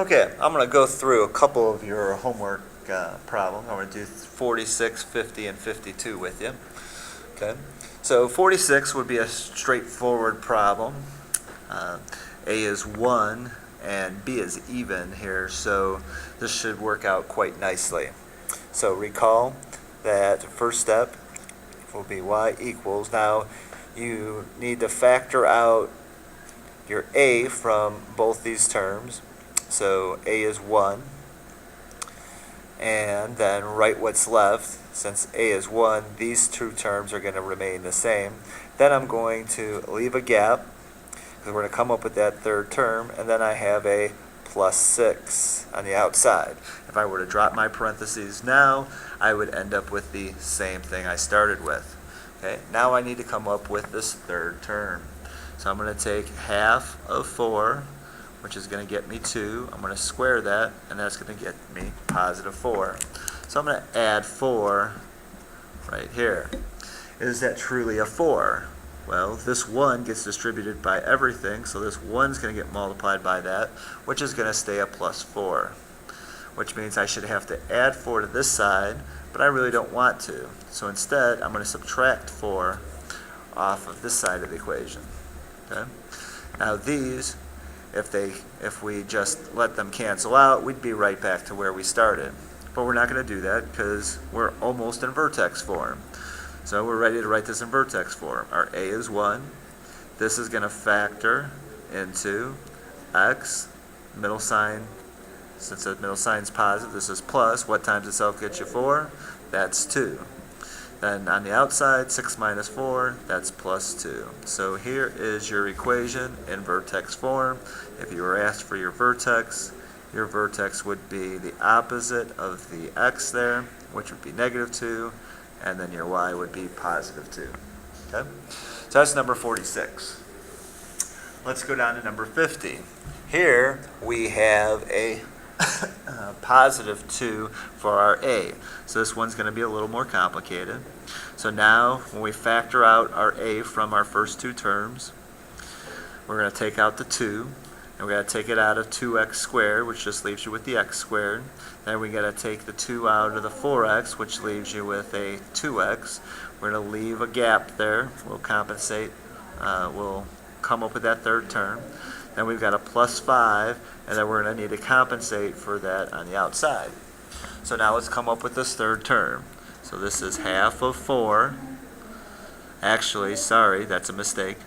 Okay, I'm going to go through a couple of your homework problems. I'm going to do 46, 50, and 52 with you. Okay, so 46 would be a straightforward problem. A is 1 and B is even here, so this should work out quite nicely. So recall that first step will be y equals. Now you need to factor out your A from both these terms. So A is 1, and then write what's left. Since A is 1, these two terms are going to remain the same. Then I'm going to leave a gap, because we're going to come up with that third term, and then I have a plus 6 on the outside. If I were to drop my parentheses now, I would end up with the same thing I started with. Okay, now I need to come up with this third term. So I'm going to take half of 4, which is going to get me 2. I'm going to square that, and that's going to get me positive 4. So I'm going to add 4 right here. Is that truly a 4? Well, this 1 gets distributed by everything, so this 1 is going to get multiplied by that, which is going to stay a plus 4, which means I should have to add 4 to this side, but I really don't want to. So instead, I'm going to subtract 4 off of this side of the equation. Okay? Now these, if we just let them cancel out, we'd be right back to where we started. But we're not going to do that because we're almost in vertex form. So we're ready to write this in vertex form. Our A is 1. This is going to factor into x, middle sign. Since the middle sign is positive, this is plus. What times itself gets you 4? That's 2. Then on the outside, 6 minus 4, that's plus 2. So here is your equation in vertex form. If you were asked for your vertex would be the opposite of the x there, which would be negative 2, and then your y would be positive 2. Okay? So that's number 46. Let's go down to number 50. Here we have a positive 2 for our A. So this one's going to be a little more complicated. So now when we factor out our A from our first two terms, we're going to take out the 2, and we're going to take it out of 2x squared, which just leaves you with the x squared. Then we got to take the 2 out of the 4x, which leaves you with a 2x. We're going to leave a gap there. We'll compensate. We'll come up with that third term. Then we've got a plus 5, and then we're going to need to compensate for that on the outside. So now let's come up with this third term. So this is half of 4. Actually, sorry, that's a mistake.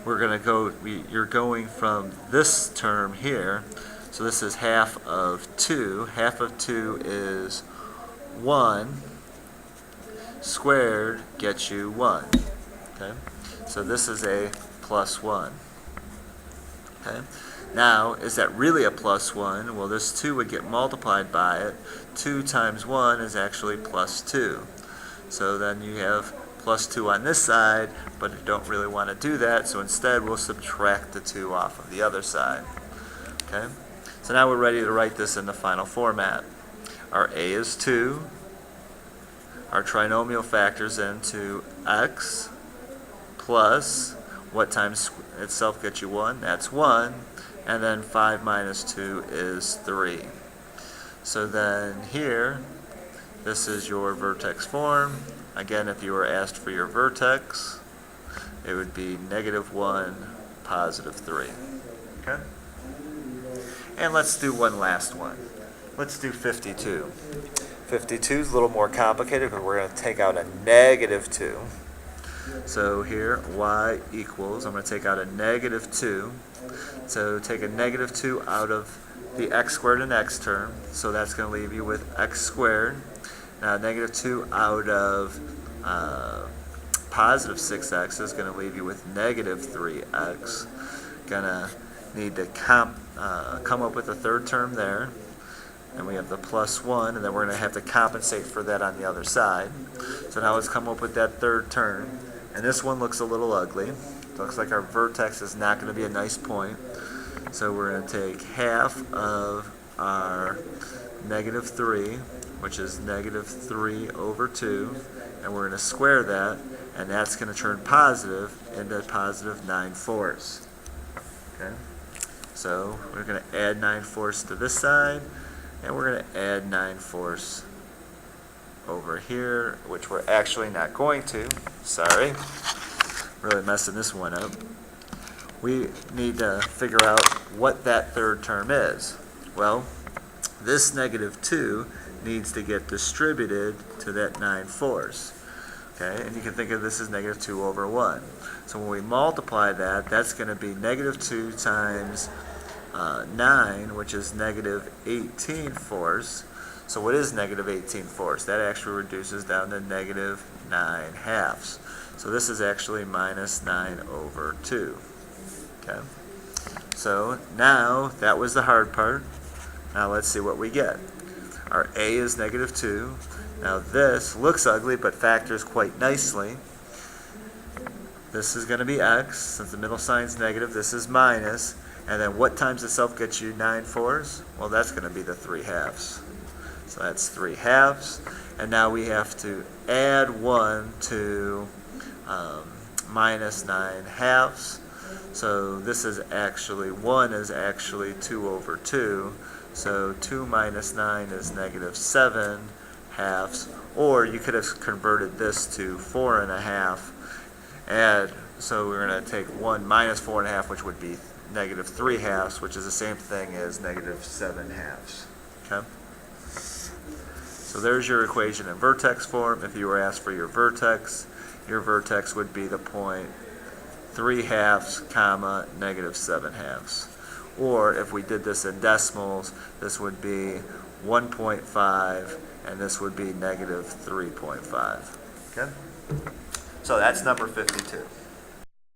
We're going to go, you're going from this term here. So this is half of 2. Half of 2 is 1. Squared gets you 1. Okay? So this is a plus 1. Okay? Now, is that really a plus 1? Well, this 2 would get multiplied by it. 2 times 1 is actually plus 2. So then you have plus 2 on this side, but you don't really want to do that, so instead we'll subtract the 2 off of the other side. Okay? So now we're ready to write this in the final format. Our A is 2. Our trinomial factors into x plus, what times itself gets you 1? That's 1. And then 5 minus 2 is 3. So then here, this is your vertex form. Again, if you were asked for your vertex, it would be negative 1, positive 3. Okay? And let's do one last one. Let's do 52. 52 is a little more complicated because we're going to take out a negative 2. So here, y equals, I'm going to take out a negative 2. So take a negative 2 out of the x squared and x term. So that's going to leave you with x squared. Now negative 2 out of positive 6x is going to leave you with negative 3x. Going to need to come up with a third term there. And we have the plus 1, and then we're going to have to compensate for that on the other side. So now let's come up with that third term. And this one looks a little ugly. It looks like our vertex is not going to be a nice point. So we're going to take half of our negative 3, which is negative 3 over 2, and we're going to square that, and that's going to turn positive into positive 9/4. Okay? So we're going to add 9/4 to this side, and we're going to add 9/4 over here, which we're actually not going to. Sorry. Really messing this one up. We need to figure out what that third term is. Well, this -2 needs to get distributed to that 9/4. Okay, and you can think of this as -2 over 1. So when we multiply that, that's going to be -2 times 9, which is -18/4. So what is -18/4? That actually reduces down to -9/2. So this is actually -9/2. Okay. So now that was the hard part. Now let's see what we get. Our a is -2. Now this looks ugly but factors quite nicely. This is going to be x, since the middle sign's negative. This is minus. And then what times itself gets you 9/4? Well, that's going to be the 3/2. So that's 3/2. And now we have to add 1 to minus 9/2. So this is actually, 1 is actually 2 over 2. So 2 minus 9 is -7/2. Or you could have converted this to 4.5. So we're going to take 1 minus 4.5, which would be -3/2, which is the same thing as -7/2. Okay? So there's your equation in vertex form. If you were asked for your vertex would be the point 3/2, comma, -7/2. Or if we did this in decimals, this would be 1.5, and this would be -3.5. Okay? So that's number 52.